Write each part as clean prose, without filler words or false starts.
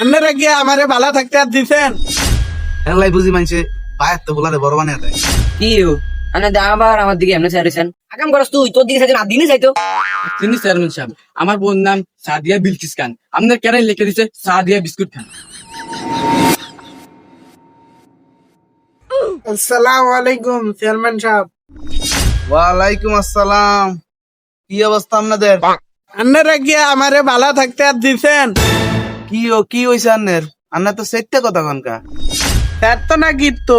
আপনারা কি আমারে ভালো থাকতে আর দিছেন? এলাই বুঝি মানছে পায়ের তো বলারে বড় বানিয়ে দেয়। কি আনে আবার আমার দিকে এমনি চাইছেন আকাম করস তুই তোর দিকে চাইছেন আর দিনে চাইতো তিনি চেয়ারম্যান সাহেব, আমার বোন নাম সাদিয়া বিলকিস খান। আপনার কেন লিখে দিছে সাদিয়া বিস্কুট খান? আসসালামু আলাইকুম চেয়ারম্যান সাহেব। ওয়ালাইকুম আসসালাম। কি অবস্থা আপনাদের? আপনারা কি আমারে ভালো থাকতে আর দিছেন? কি হইছে আন্নের? আন্না তো সেটতে কথা কনকা। এত না গীত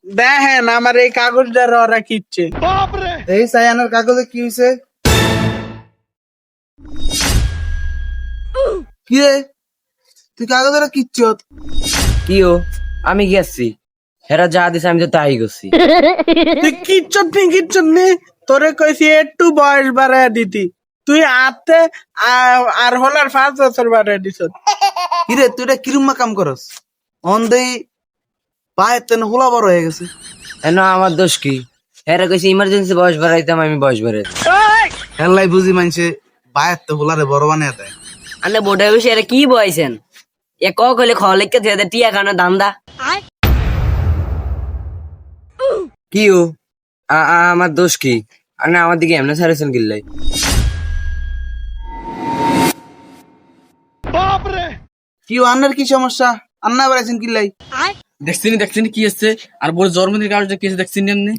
দেখেন আমার এই কাগজটা ওরা কিচ্ছে। এই সায়ানের কাগজে কি হইছে? কি রে, তুই কাগজের কিচ্ছত? কি আমি গেছি হেরা যা দিছে আমি তো তাই করছি তুই কিচ্ছত নি তোরে কইছি একটু বয়স বাড়ায় দিতি, তুই আতে আর হলার 5 বছর বাড়ায় দিছ। কি রে, তুই এটা কিরুম্মা কাম করস? অন্ধেই পায়ের তেন হোলা বড় হয়ে গেছে। এন আমার দোষ কি? হেরা কইছে ইমার্জেন্সি বয়স বাড়াইতাম আমি বয়স বাড়াইতাম। এলাই বুঝি মানছে পায়ের তো হোলারে বড় বানিয়ে দেয়। আনে বোর্ডে বসে এরা কি বয়সেন এ ক কইলে খ লিখকে দিয়ে দে টিয়া কানো দান্দা কি আমার দোষ কি? আনে আমার দিকে এমনি ছাড়েছেন গিল্লাই কি আন্নার কি সমস্যা? আন্না বেড়াইছেন কিল্লাই? দেখছিনি কি হচ্ছে? আর বড় জন্মদিনের কাগজটা কি হচ্ছে দেখছিনি এমনি?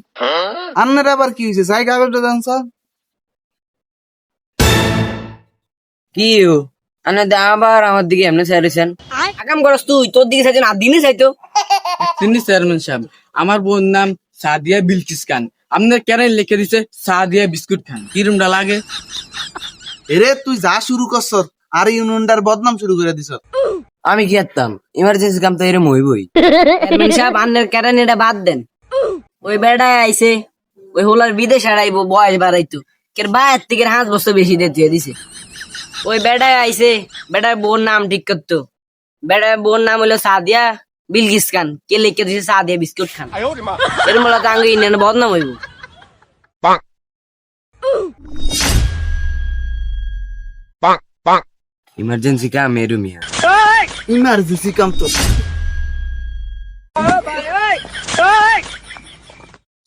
আন্নার আবার কি হয়েছে? সাই কাগজটা দেন স্যার। কি আনে আবার আমার দিকে এমনি ছাড়েছেন আকাম করস তুই তোর দিকে চাইছেন আর দিনে চাইতো তিনি চেয়ারম্যান সাহেব, আমার বোন নাম সাদিয়া বিলকিস খান। আপনার কেন লিখে দিছে সাদিয়া বিস্কুট খান? কিরমটা লাগে? এরে তুই যা শুরু করছ আর ইউনিয়নটার বদনাম শুরু করে দিছ। আমি কি করতাম? ইমার্জেন্সি কাম তো এরম হইবই। চেয়ারম্যান সাহেব আন্নের কেরান এটা বাদ দেন। ওই বেড়ায় আইছে ওই হোলার বিদেশ হারাইবো বয়স বাড়াইতো কের বাইর থেকে 5 বছর বেশি দিয়ে দিছে। ওই বেড়ায় আইছে বেড়ার বোন নাম ঠিক করতো, বেড়ার বোন নাম হলো সাদিয়া বিলকিস খান, কে লিখে দিছে সাদিয়া বিস্কুট খান। এরম হলো তাঙ্গ ইন্ডিয়ান বদনাম হইব। ইমার্জেন্সি কাম এরমই হয়। ইমার্জেন্সি কাম তো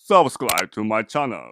Subscribe to my channel.